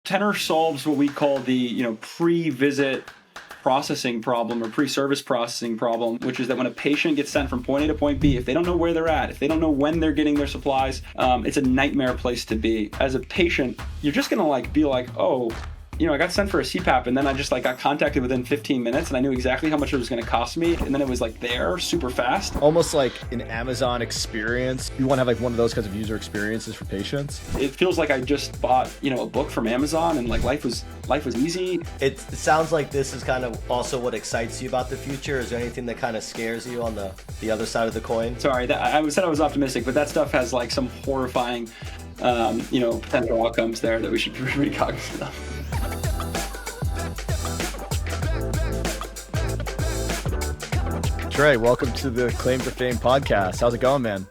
Tenor solves what we call the, pre-visit processing problem or pre-service processing problem, which is that when a patient gets sent from point A to point B, if they don't know where they're at, if they don't know when they're getting their supplies, it's a nightmare place to be. As a patient, you're just gonna be like, oh, I got sent for a CPAP and then I just got contacted within 15 minutes and I knew exactly how much it was going to cost me. And then it was there super fast. Almost like an Amazon experience. You want to have one of those kinds of user experiences for patients. It feels like I just bought, a book from Amazon and life was easy. It sounds like this is kind of also what excites you about the future. Is there anything that kind of scares you on the other side of the coin? Sorry, I said I was optimistic, but that stuff has some horrifying, potential outcomes there that we should be pretty cognizant of. Trey, welcome to the Claim to Fame podcast. How's it going, man?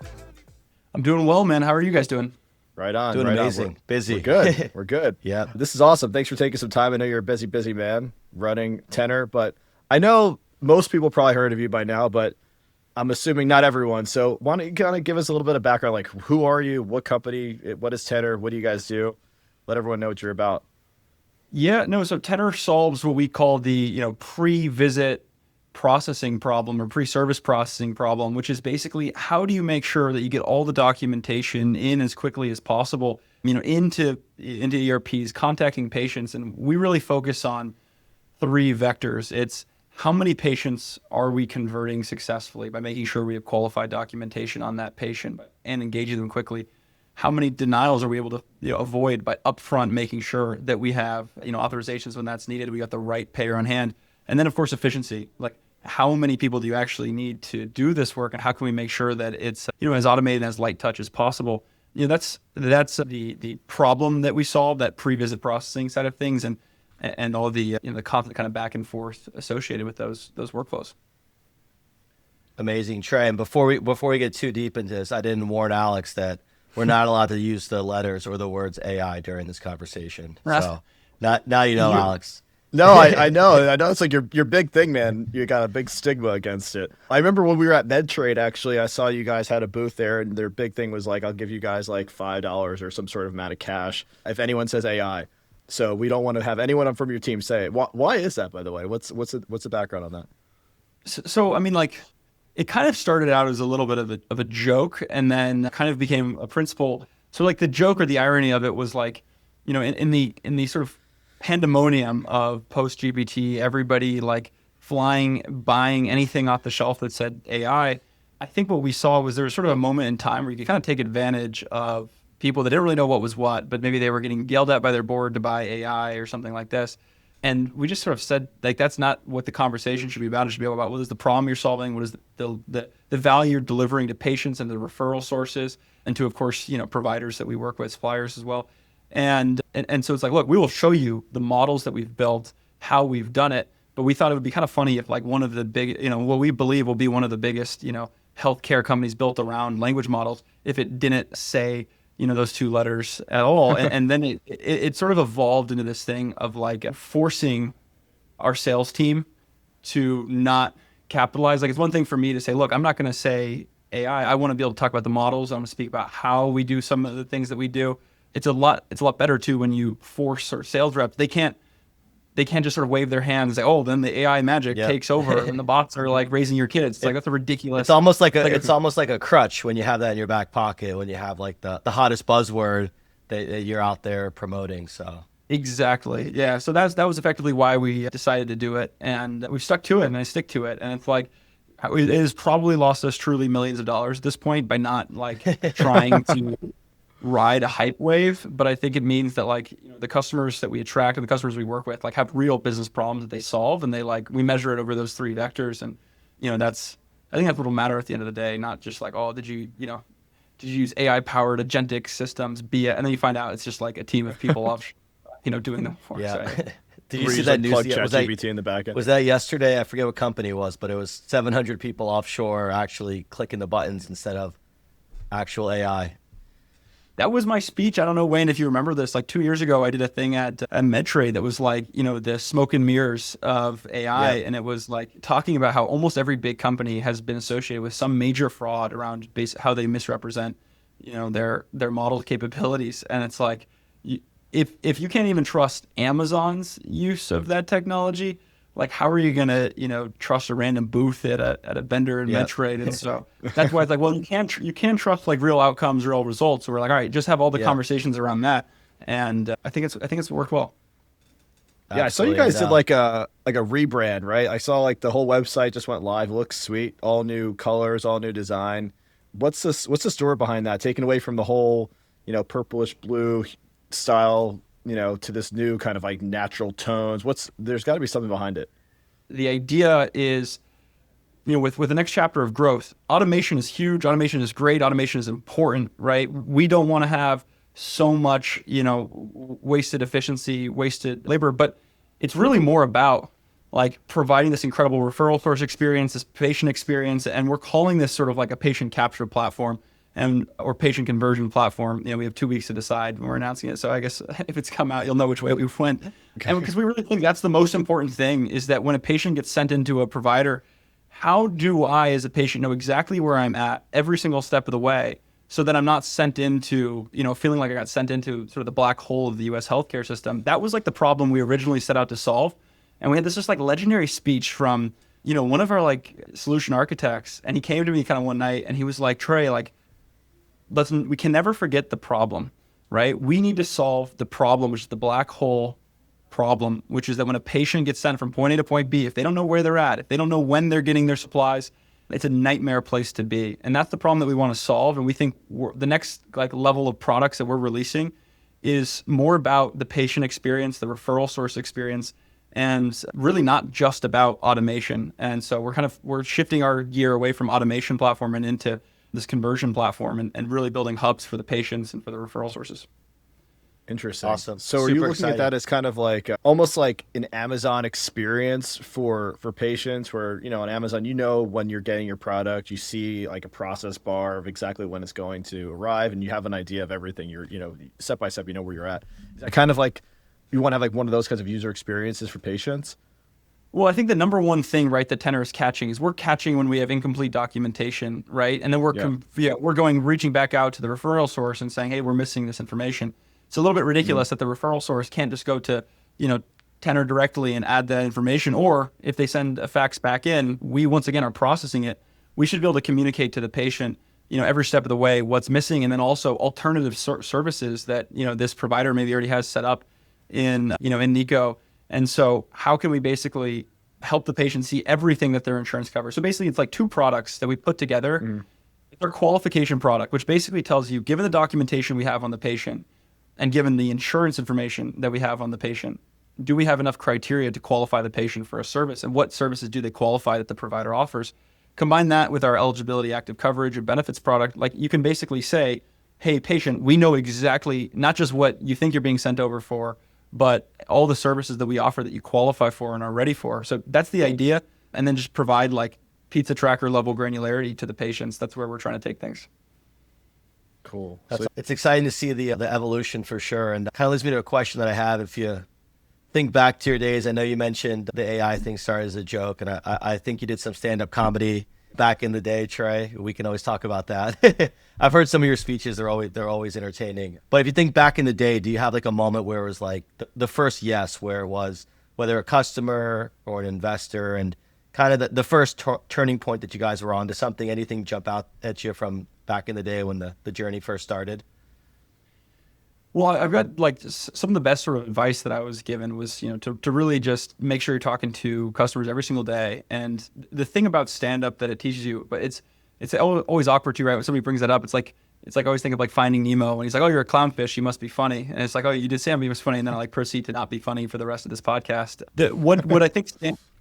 I'm doing well, man. How are you guys doing? Right on. Doing right amazing. On. Busy. We're good. We're good. Yeah. This is awesome. Thanks for taking some time. I know you're a busy man running Tennr, but I know most people probably heard of you by now, but I'm assuming not everyone. So why don't you kind of give us a little bit of background, who are you, what company, what is Tennr, what do you guys do? Let everyone know what you're about. Yeah, no, so Tenor solves what we call the, pre-visit processing problem or pre-service processing problem, which is basically how do you make sure that you get all the documentation in as quickly as possible, into ERPs, contacting patients. And we really focus on three vectors. It's how many patients are we converting successfully by making sure we have qualified documentation on that patient and engaging them quickly. How many denials are we able to avoid by upfront making sure that we have authorizations when that's needed, we got the right payer on hand. And then of course efficiency, how many people do you actually need to do this work and how can we make sure that it's as automated and as light touch as possible. That's the problem that we solve, that pre-visit processing side of things and all the the constant kind of back and forth associated with those workflows. Amazing, Trey. And before we get too deep into this, I didn't warn Alex that we're not allowed to use the letters or the words AI during this conversation. So now you know, Alex. No, I know. It's your big thing, man. You got a big stigma against it. I remember when we were at MedTrade, actually, I saw you guys had a booth there, and their big thing was I'll give you guys $5 or some sort of amount of cash if anyone says AI. So we don't want to have anyone from your team say it. Why is that, by the way? What's the background on that? So I mean, it kind of started out as a little bit of a joke, and then kind of became a principle. So the joke or the irony of it was in the sort of pandemonium of post-GPT, everybody buying anything off the shelf that said AI. I think what we saw was there was sort of a moment in time where you could kind of take advantage of people that didn't really know what was what, but maybe they were getting yelled at by their board to buy AI or something like this. And we just sort of said, that's not what the conversation should be about. It should be about what is the problem you're solving, what is the value you're delivering to patients and the referral sources, and to, of course, providers that we work with, suppliers as well. And so it's look, we will show you the models that we've built, how we've done it. But we thought it would be kind of funny if one of the big, what we believe will be one of the biggest, healthcare companies built around language models, if it didn't say, those two letters at all. And then it sort of evolved into this thing of forcing our sales team to not capitalize. It's one thing for me to say, look, I'm not going to say AI. I want to be able to talk about the models. I want to speak about how we do some of the things that we do. It's a lot better too when you force our sales reps. They can't just sort of wave their hands and say, oh, then the AI magic takes over and the bots are raising your kids. It's that's a ridiculous. It's almost like a crutch when you have that in your back pocket, when you have the hottest buzzword that you're out there promoting. So exactly. Yeah. So that was effectively why we decided to do it, and we've stuck to it, and I stick to it. And it's it has probably lost us truly millions of dollars at this point by not trying to ride a hype wave, but I think it means that the customers that we attract and the customers we work with have real business problems that they solve, and they we measure it over those three vectors, and I think that's what'll matter at the end of the day, not just oh, did you use AI powered agentic systems, be it, and then you find out it's just a team of people off doing the work. Yeah. So, did you see that news? Plug ChatGPT in the back end? Was that yesterday? I forget what company it was, but it was 700 people offshore actually clicking the buttons instead of actual AI. That was my speech. I don't know, Wayne, if you remember this. 2 years ago, I did a thing at MedTrade that was the smoke and mirrors of AI. Yeah. And it was talking about how almost every big company has been associated with some major fraud around how they misrepresent, their model capabilities. And it's if you can't even trust Amazon's use of that technology, like how are you gonna, trust a random booth at a vendor in Medtrade? And so that's why it's like, well, you can't trust like real outcomes, real results. So we're like, all right, just have all the conversations around that. And I think it's worked well. Yeah, I saw you guys did like a rebrand, right? I saw like the whole website just went live. Looks sweet. All new colors, all new design. What's the story behind that? Taken away from the whole, purplish blue style, to this new kind of like natural tones. There's got to be something behind it. The idea is, with the next chapter of growth, automation is huge. Automation is great. Automation is important, right? We don't want to have so much, wasted efficiency, wasted labor, but it's really more about like providing this incredible referral source experience, this patient experience, and we're calling this sort of like a patient capture platform or patient conversion platform. We have 2 weeks to decide when we're announcing it. So I guess if it's come out, you'll know which way we went. Okay. And because we really think that's the most important thing is that when a patient gets sent into a provider, how do I as a patient know exactly where I'm at every single step of the way so that I'm not sent into, feeling like I got sent into sort of the black hole of the US healthcare system? That was like the problem we originally set out to solve. And we had this just like legendary speech from, one of our like solution architects. And he came to me kind of one night and he was like, Trey, like, listen, we can never forget the problem, right? We need to solve the problem, which is the black hole problem, which is that when a patient gets sent from point A to point B, if they don't know where they're at, if they don't know when they're getting their supplies, it's a nightmare place to be. And that's the problem that we want to solve. And we think the next like level of products that we're releasing is more about the patient experience, the referral source experience, and really not just about automation. And so we're shifting our gear away from automation platform and into this conversion platform and really building hubs for the patients and for the referral sources. Interesting. Awesome. So are you looking at that as kind of like almost like an Amazon experience for patients where, on Amazon, when you're getting your product, you see like a process bar of exactly when it's going to arrive and you have an idea of everything. You're, step by step, where you're at. Is that kind of like you want to have like one of those kinds of user experiences for patients? Well, I think the number one thing, right, that Tenor is catching is we're catching when we have incomplete documentation, right? And then we're reaching back out to the referral source and saying, hey, we're missing this information. It's a little bit ridiculous that the referral source can't just go to, Tenor directly and add that information. Or if they send a fax back in, we once again are processing it. We should be able to communicate to the patient, every step of the way what's missing, and then also alternative services that, this provider maybe already has set up in Nico. And so how can we basically help the patient see everything that their insurance covers? So basically it's like two products that we put together. It's our qualification product, which basically tells you, given the documentation we have on the patient and given the insurance information that we have on the patient, do we have enough criteria to qualify the patient for a service? And what services do they qualify that the provider offers? Combine that with our eligibility active coverage and benefits product. Like you can basically say, hey, patient, we know exactly not just what you think you're being sent over for, but all the services that we offer that you qualify for and are ready for. So that's the idea. And then just provide like pizza tracker level granularity to the patients. That's where we're trying to take things. Cool. It's exciting to see the evolution for sure. And that kind of leads me to a question that I have. If you think back to your days, I know you mentioned the AI thing started as a joke, and I think you did some stand-up comedy back in the day, Trey. We can always talk about that. I've heard some of your speeches. They're always entertaining. But if you think back in the day, do you have like a moment where it was like the first yes, where it was whether a customer or an investor, and kind of the first turning point that you guys were on to something, anything jump out at you from back in the day when the journey first started? Well, I've got like some of the best sort of advice that I was given was, to really just make sure you're talking to customers every single day. And the thing about stand-up that it teaches you, but it's always awkward too, right? When somebody brings that up, it's like I always think of like Finding Nemo, and he's like, oh, you're a clownfish, you must be funny. And it's like, oh, you did say I'm being funny, and then I like proceed to not be funny for the rest of this podcast. What I think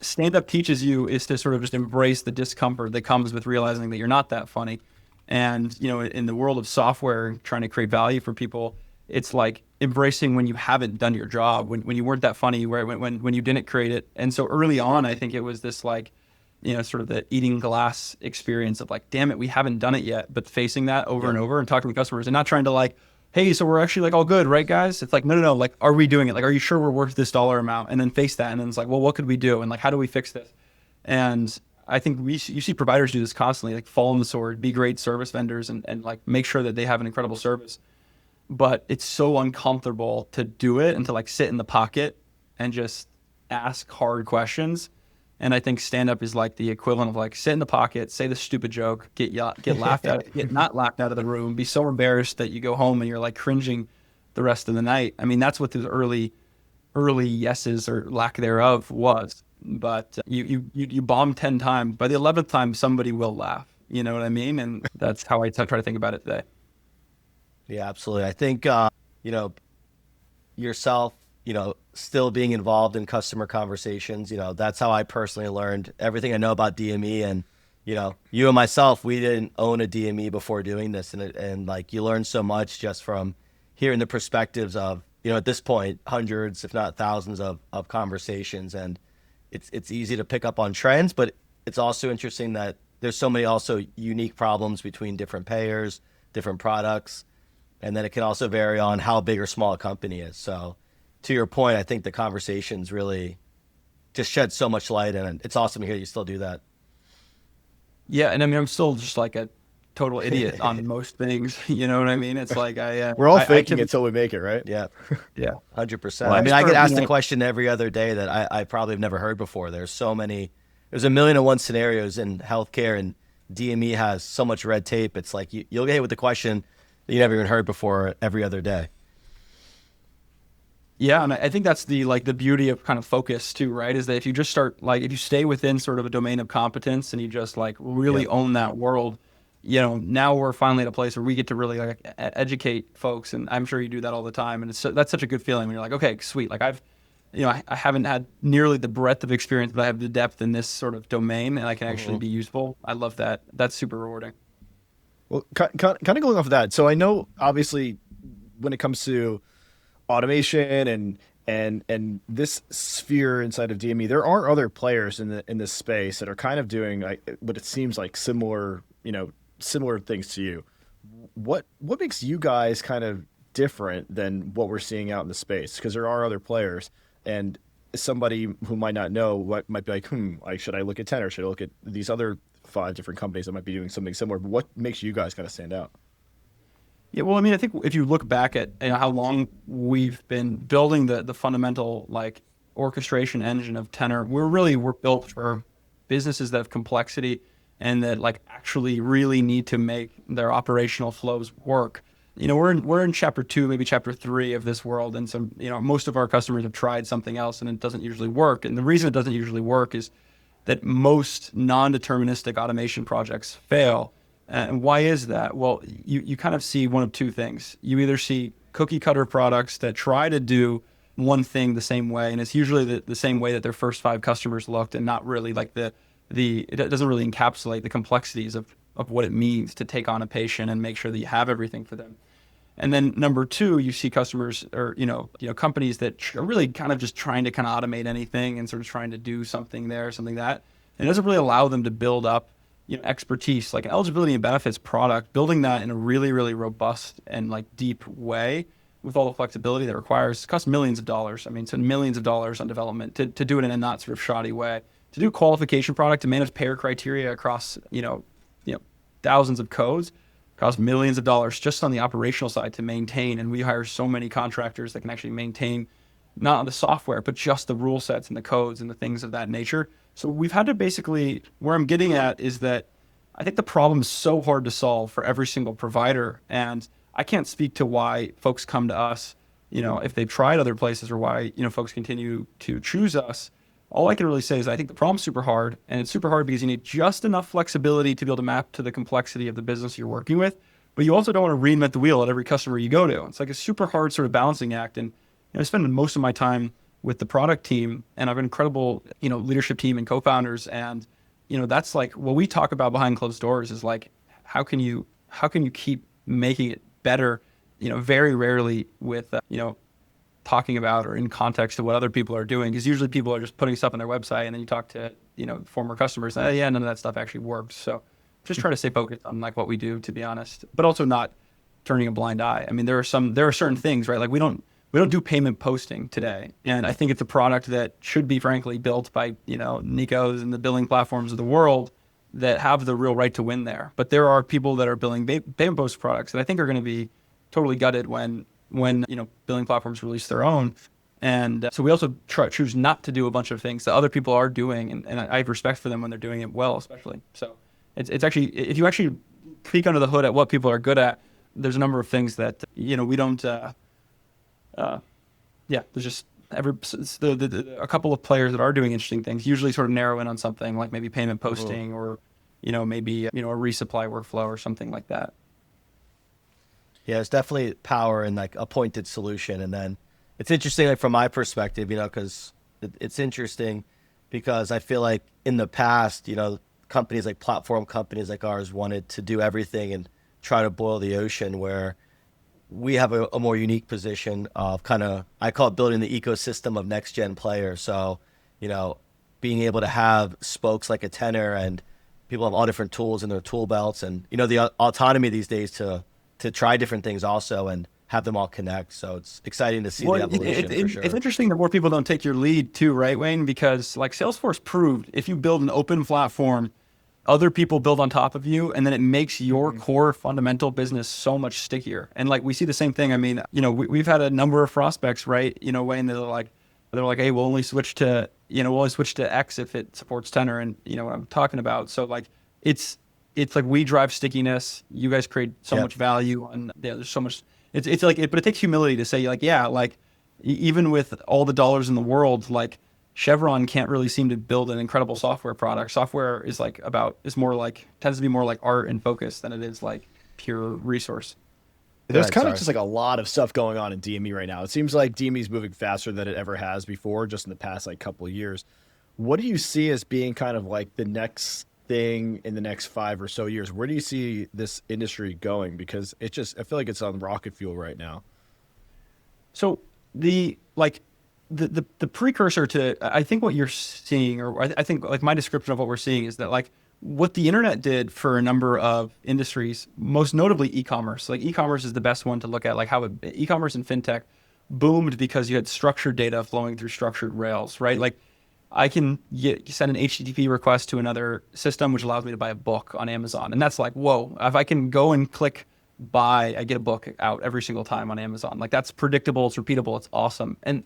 stand-up teaches you is to sort of just embrace the discomfort that comes with realizing that you're not that funny. And, in the world of software, trying to create value for people, it's like embracing when you haven't done your job, when you weren't that funny, when you didn't create it. And so early on, I think it was this like, sort of the eating glass experience of like, damn it, we haven't done it yet. But facing that over and over and talking to customers and not trying to like, hey, so we're actually like all good, right, guys? It's like, no, like, are we doing it? Like, are you sure we're worth this dollar amount? And then face that. And then it's like, well, what could we do? And like, how do we fix this? And I think you see providers do this constantly, like fall on the sword, be great service vendors and like make sure that they have an incredible service. but it's so uncomfortable to do it and to like sit in the pocket and just ask hard questions. And I think stand-up is like the equivalent of like sit in the pocket, say the stupid joke, get laughed at, get not laughed out of the room, be so embarrassed that you go home and you're like cringing the rest of the night. I mean, that's what those early yeses or lack thereof was. But you bomb 10 times. By the 11th time, somebody will laugh. You know what I mean? And that's how I try to think about it today. Yeah, absolutely. I think, yourself, still being involved in customer conversations, that's how I personally learned everything I know about DME. And, you and myself, we didn't own a DME before doing this. And like, you learn so much just from hearing the perspectives of, at this point, hundreds, if not thousands of conversations. And it's easy to pick up on trends, but it's also interesting that there's so many also unique problems between different payers, different products. And then it can also vary on how big or small a company is. So to your point, I think the conversations really just shed so much light, and it's awesome to hear you still do that. Yeah, and I mean, I'm still just like a total idiot on most things. You know what I mean? It's like we're all faking it until we make it, right? Yeah, yeah, 100%. Well, I mean, I get asked the question every other day that I probably have never heard before. There's a million and one scenarios in healthcare, and DME has so much red tape. It's like you'll get hit with the question that you never even heard before every other day. Yeah, and I think that's the beauty of kind of focus too, right? Is that if you just start if you stay within sort of a domain of competence and you just really own that world, now we're finally at a place where we get to really educate folks, and I'm sure you do that all the time, and that's such a good feeling when you're like, okay, sweet, I haven't had nearly the breadth of experience, but I have the depth in this sort of domain, and I can actually be useful. I love that. That's super rewarding. Well, kind of going off of that. So I know, obviously, when it comes to automation and this sphere inside of DME, there are other players in this space that are kind of doing what it seems like similar things to you. What makes you guys kind of different than what we're seeing out in the space? Because there are other players, and somebody who might not know what might be like, should I look at Tenor? Should I look at these other 5 different companies that might be doing something similar? But what makes you guys kind of stand out? Yeah, well, I mean, I think if you look back at how long we've been building the fundamental orchestration engine of Tenor, we're built for businesses that have complexity and that actually really need to make their operational flows work. We're in chapter 2, maybe chapter 3 of this world, and so most of our customers have tried something else and it doesn't usually work. And the reason it doesn't usually work is that most non-deterministic automation projects fail. And why is that? Well, you kind of see one of two things. You either see cookie cutter products that try to do one thing the same way, and it's usually the same way that their first 5 customers looked, and not really it doesn't really encapsulate the complexities of what it means to take on a patient and make sure that you have everything for them. And then number 2, you see customers or companies that are really kind of just trying to kind of automate anything and sort of trying to do something there, something that, and it doesn't really allow them to build up expertise, like an eligibility and benefits product, building that in a really, really robust and deep way with all the flexibility that requires, costs millions of dollars. I mean, so millions of dollars on development to do it in a not sort of shoddy way. To do a qualification product, to manage payer criteria across, thousands of codes, costs millions of dollars just on the operational side to maintain. And we hire so many contractors that can actually maintain not on the software, but just the rule sets and the codes and the things of that nature. So we've had to basically, where I'm getting at is that I think the problem is so hard to solve for every single provider. And I can't speak to why folks come to us, if they've tried other places, or why, folks continue to choose us. All I can really say is I think the problem's super hard, and it's super hard because you need just enough flexibility to be able to map to the complexity of the business you're working with. But you also don't want to reinvent the wheel at every customer you go to. It's like a super hard sort of balancing act. And I spend most of my time with the product team, and I have an incredible, leadership team and co-founders. And, that's what we talk about behind closed doors is how can you keep making it better, very rarely with, talking about or in context of what other people are doing. Because usually people are just putting stuff on their website, and then you talk to, former customers, none of that stuff actually works. So just try to stay focused on what we do, to be honest, but also not turning a blind eye. I mean, there are certain things, right? We don't do payment posting today. And I think it's a product that should be, frankly, built by, Nikos and the billing platforms of the world that have the real right to win there. But there are people that are building payment post products that I think are going to be totally gutted when billing platforms release their own. And so we also choose not to do a bunch of things that other people are doing, and I have respect for them when they're doing it well, especially. So it's actually, if you actually peek under the hood at what people are good at, there's a number of things that we don't. There's just a couple of players that are doing interesting things. Usually, sort of narrow in on something like maybe payment posting or maybe a resupply workflow or something like that. Yeah, there's definitely power in like a pointed solution, and then it's interesting, like from my perspective, because it's interesting because I feel like in the past, companies like platform companies like ours wanted to do everything and try to boil the ocean, where we have a more unique position of I call it building the ecosystem of next gen players. So, being able to have spokes like a Tenor, and people have all different tools in their tool belts, and, the autonomy these days to try different things also and have them all connect. So it's exciting to see the evolution for sure. It's interesting that more people don't take your lead too, right, Wayne? Because like Salesforce proved, if you build an open platform, other people build on top of you, and then it makes your core fundamental business so much stickier. And like we see the same thing. I mean, we've had a number of prospects, right? Wayne, they're like, hey, we'll only switch to X if it supports Tenor, and what I'm talking about. So like it's like we drive stickiness. You guys create so much value, and there's so much. It's like, but it takes humility to say, like, yeah, like even with all the dollars in the world, like Chevron can't really seem to build an incredible software product. Software is tends to be more like art and focus than it is like pure resource. There's kind of just like a lot of stuff going on in DME right now. It seems like DME is moving faster than it ever has before, just in the past like couple of years. What do you see as being kind of like the next thing in the next 5 or so years? Where do you see this industry going? Because I feel like it's on rocket fuel right now. So the precursor to, I think what you're seeing, or I think like my description of what we're seeing is that like what the internet did for a number of industries, most notably e-commerce. Like e-commerce is the best one to look at, like how e-commerce and fintech boomed because you had structured data flowing through structured rails, right? Like I can send an HTTP request to another system, which allows me to buy a book on Amazon. And that's like, whoa, if I can go and click buy, I get a book out every single time on Amazon. Like that's predictable, it's repeatable, it's awesome. And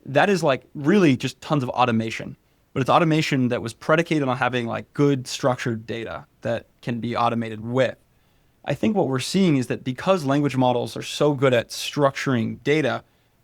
that is like really just tons of automation. But it's automation that was predicated on having like good structured data that can be automated with. I think what we're seeing is that because language models are so good at structuring data,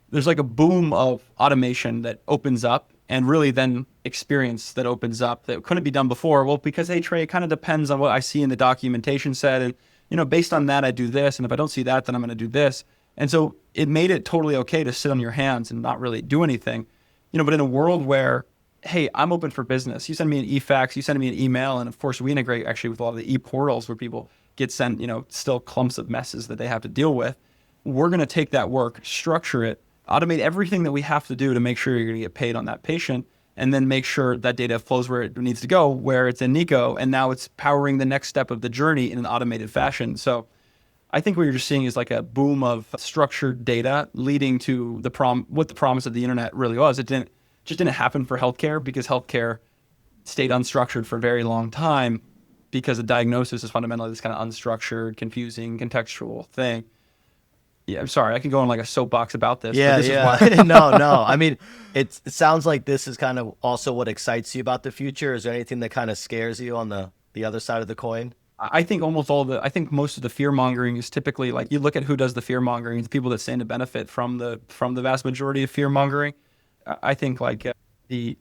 there's like a boom of automation that opens up, and really then experience that opens up that couldn't be done before. Well, because, hey, Trey, it kind of depends on what I see in the documentation set. And, based on that, I do this. And if I don't see that, then I'm going to do this. And so it made it totally okay to sit on your hands and not really do anything. But in a world where, hey, I'm open for business. You send me an e-fax, you send me an email. And of course, we integrate actually with a lot of the e-portals where people get sent, still clumps of messes that they have to deal with. We're going to take that work, structure it, automate everything that we have to do to make sure you're going to get paid on that patient, and then make sure that data flows where it needs to go, where it's in Nico, and now it's powering the next step of the journey in an automated fashion. So I think what you're just seeing is like a boom of structured data leading to what the promise of the internet really was. It didn't happen for healthcare, because healthcare stayed unstructured for a very long time, because the diagnosis is fundamentally this kind of unstructured, confusing, contextual thing. Yeah, I'm sorry. I can go on like a soapbox about this. Yeah, but this yeah. is why. No. I mean, it sounds like this is kind of also what excites you about the future. Is there anything that kind of scares you on the other side of the coin? I think most of the fear mongering is typically like, you look at who does the fear mongering, it's people that stand to benefit from the vast majority of fear mongering. I think like the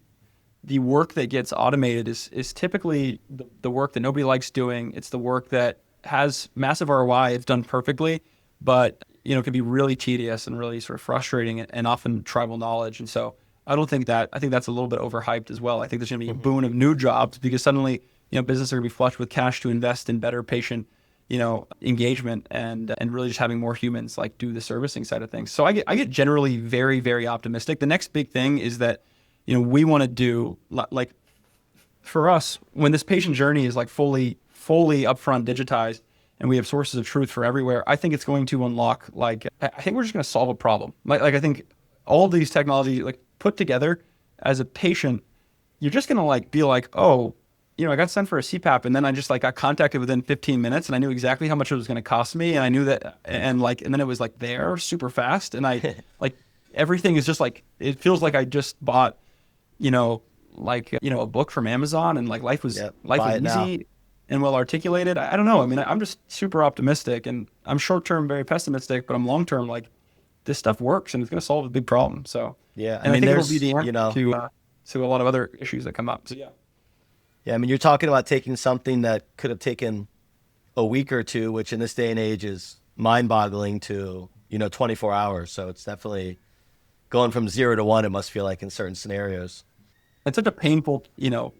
work that gets automated is typically the work that nobody likes doing. It's the work that has massive ROI if done perfectly, but it can be really tedious and really sort of frustrating and often tribal knowledge. And so I think that's a little bit overhyped as well. I think there's going to be a boon of new jobs, because suddenly, businesses are going to be flush with cash to invest in better patient, engagement and really just having more humans like do the servicing side of things. So I get generally very, very optimistic. The next big thing is that, we want to do like for us, when this patient journey is like fully upfront digitized, and we have sources of truth for everywhere, I think it's going to unlock, I think we're just going to solve a problem. Like I think all these technologies like put together as a patient, you're just going to like be like, oh, I got sent for a CPAP, and then I just like got contacted within 15 minutes, and I knew exactly how much it was going to cost me, and I knew that, and then it was like there super fast, and I like everything is just like it feels like I just bought, a book from Amazon, and like life was easy and well articulated. I don't know. I mean, I'm just super optimistic, and I'm short term very pessimistic, but I'm long term like this stuff works and it's going to solve a big problem. So yeah, and I think it'll be the answer to a lot of other issues that come up. So yeah. Yeah, I mean, you're talking about taking something that could have taken a week or two, which in this day and age is mind-boggling, to 24 hours. So it's definitely going from 0 to 1. It must feel like in certain scenarios. It's such a painful,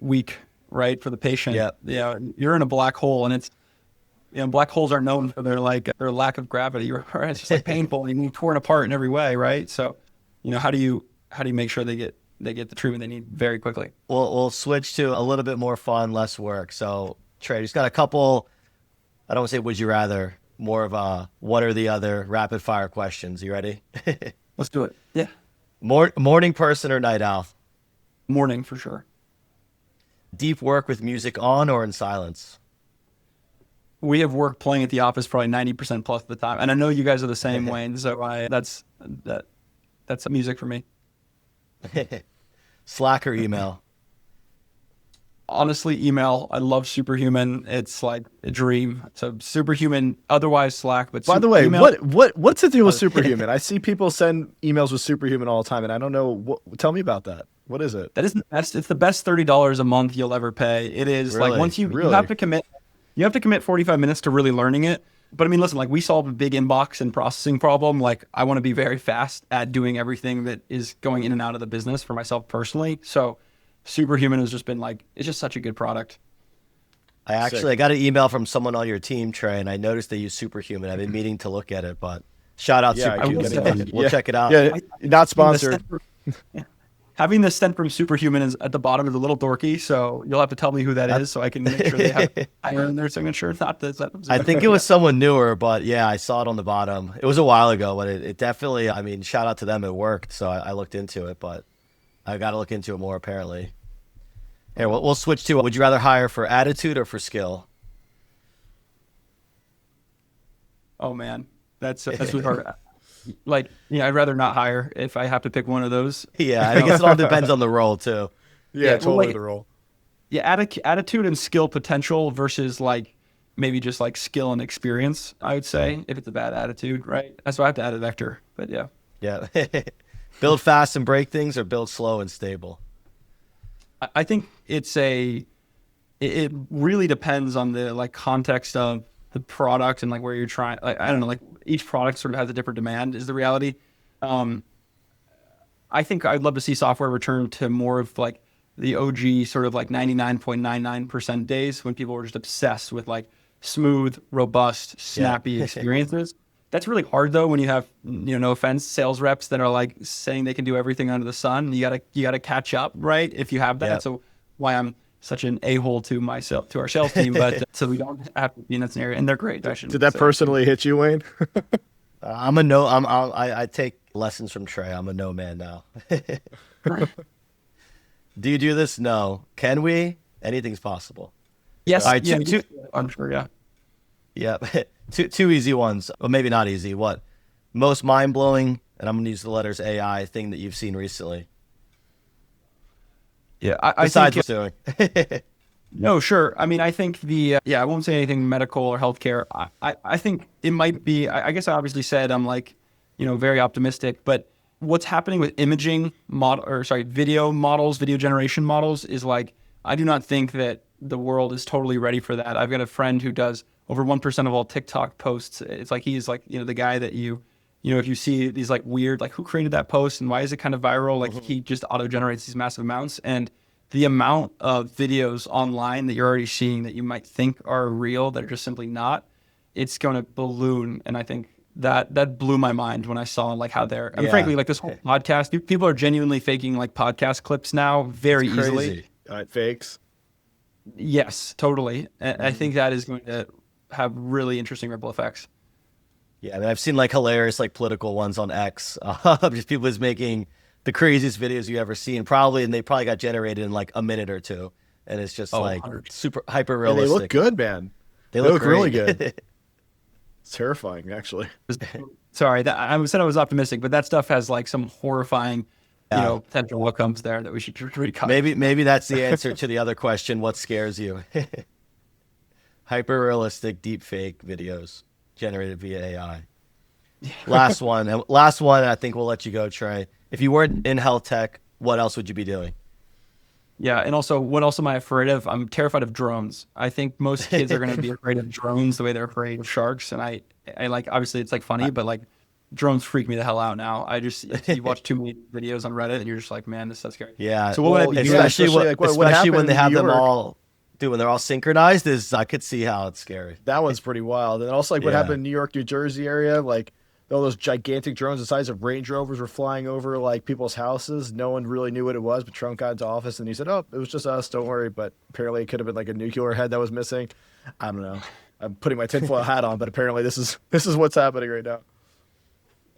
week, right, for the patient. Yeah. You're in a black hole, and it's, black holes are known for their lack of gravity. Right? It's just like painful, and you're torn apart in every way, right? So, how do you make sure they get the treatment they need very quickly? We'll switch to a little bit more fun, less work. So, Trey, just got a couple, I don't want to say would you rather, more of a one or the other rapid fire questions. You ready? Let's do it. Yeah. Morning person or night owl? Morning for sure. Deep work with music on or in silence? We have work playing at the office probably 90% plus of the time. And I know you guys are the same, Wayne. So that's music for me. Slack or email? Honestly, email. I love Superhuman. It's like a dream. So Superhuman, otherwise Slack. But by the way, email, what's the deal with Superhuman? I see people send emails with Superhuman all the time, and I don't know. Tell me about that. What is it? That is the best. It's the best $30 a month you'll ever pay. It is really? Like once you have to commit. You have to commit 45 minutes to really learning it. But I mean, listen, like we solve a big inbox and processing problem. Like I want to be very fast at doing everything that is going in and out of the business for myself personally. So Superhuman has just been like, it's just such a good product. I got an email from someone on your team, Trey, and I noticed they use Superhuman. I've been meaning to look at it, but shout out Superhuman. We'll check it out. Yeah, not sponsored. Having the sent from Superhuman is at the bottom is a little dorky, so you'll have to tell me who that is so I can make sure they have iron in their signature. Not that I think it was someone newer, but yeah, I saw it on the bottom. It was a while ago, but it definitely, I mean, shout out to them. It worked, so I looked into it, but I got to look into it more apparently. Here, we'll switch to, would you rather hire for attitude or for skill? Oh man, that's really hard. Like, I'd rather not hire if I have to pick one of those. Yeah, I guess it all depends on the role too. Yeah, totally the role. Yeah, attitude and skill potential versus like maybe just like skill and experience, I would say, if it's a bad attitude, right? That's why I have to add a vector, but yeah. Yeah. Build fast and break things or build slow and stable? I think it really depends on the like context of the product and like where you're trying, like, I don't know, like each product sort of has a different demand is the reality. I think I'd love to see software return to more of like the OG sort of like 99.99% days when people were just obsessed with like smooth, robust, snappy experiences. That's really hard though when you have, no offense, sales reps that are like saying they can do everything under the sun. You gotta catch up, right? If you have that. Yep. So why I'm such an a-hole to our sales team, but so we don't have to be in that scenario. And they're great. Did that personally hit you, Wayne? I'm a no. I take lessons from Trey. I'm a no man now. Do you do this? No. Can we? Anything's possible. Yes. All right, I'm sure. Yeah. Yeah. Two easy ones. Well, maybe not easy. What? Most mind blowing, and I'm gonna use the letters AI, thing that you've seen recently. Yeah. Besides what's doing. No, sure. I mean, I think I won't say anything medical or healthcare. I think it might be, I guess I obviously said I'm like, very optimistic, but what's happening with video models, video generation models is like, I do not think that the world is totally ready for that. I've got a friend who does over 1% of all TikTok posts. It's like, he's like, the guy that if you see these like weird, like who created that post and why is it kind of viral? Like he just auto generates these massive amounts. And the amount of videos online that you're already seeing that you might think are real, that are just simply not, it's going to balloon. And I think that blew my mind when I saw like how frankly, like this whole podcast, people are genuinely faking like podcast clips now very easily. Fakes. Yes, totally. And I think that is going to have really interesting ripple effects. Yeah, I mean, I've seen like hilarious like political ones on X. Just people just making the craziest videos you ever seen, and they probably got generated in like a minute or two. and it's just 100%. super hyper And realistic. they look good, man. They look great. really good. It's terrifying, actually. Sorry, I said I was optimistic, but that stuff has like some horrifying, potential outcomes there that we should recut. Maybe that's the answer to the other question. What scares you? Hyper realistic deep fake videos generated via AI. Last one. I think we'll let you go, Trey. If you weren't in health tech, what else would you be doing? Yeah, and also, what else am I afraid of? I'm terrified of drones. I think most kids are going to be afraid of drones the way they're afraid of sharks. And I like, obviously it's like funny, but like drones freak me the hell out now. You watch too many videos on Reddit and you're just like, man, this is so scary. Yeah. So what would I be doing? Especially when they have them York, all, when they're all synchronized, I could see how it's scary. That one's pretty wild. And also what happened in New York, New Jersey area, like all those gigantic drones the size of Range Rovers were flying over like people's houses. No one really knew what it was, but Trump got into office and he said, "Oh, it was just us. Don't worry." But apparently it could have been like a nuclear head that was missing. I don't know. I'm putting my tinfoil hat on, but apparently this is what's happening right now.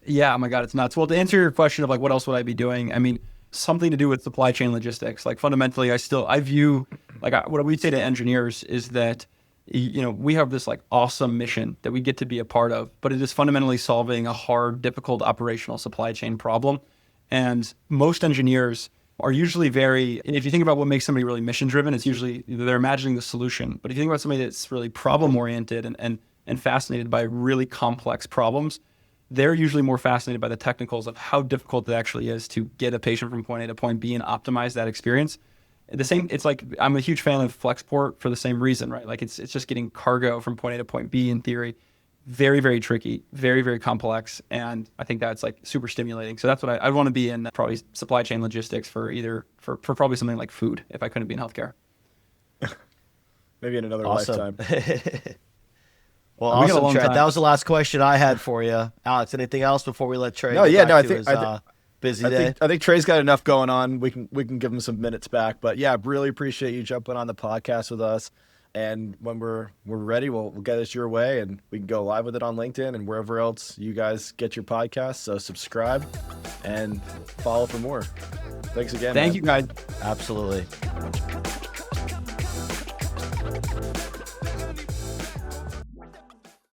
Yeah, oh my God, it's nuts. Well, to answer your question of like, what else would I be doing? I mean, something to do with supply chain logistics. Like fundamentally, I view like what we say to engineers is that, we have this like awesome mission that we get to be a part of, but it is fundamentally solving a hard, difficult operational supply chain problem. And most engineers are usually if you think about what makes somebody really mission driven, it's usually they're imagining the solution. But if you think about somebody that's really problem oriented and fascinated by really complex problems, they're usually more fascinated by the technicals of how difficult it actually is to get a patient from point A to point B and optimize that experience. It's like, I'm a huge fan of Flexport for the same reason, right? Like it's just getting cargo from point A to point B in theory. Very, very tricky, very, very complex. And I think that's like super stimulating. So that's what I want to be in, probably supply chain logistics for probably something like food if I couldn't be in healthcare. Maybe in another lifetime. Well, awesome, Trey. That was the last question I had for you. Alex, anything else before we let Trey I think Trey's got enough going on. We can give him some minutes back. But yeah, really appreciate you jumping on the podcast with us. And when we're ready, we'll get this your way and we can go live with it on LinkedIn and wherever else you guys get your podcasts. So subscribe and follow for more. Thanks again. Thank you, guys. Absolutely.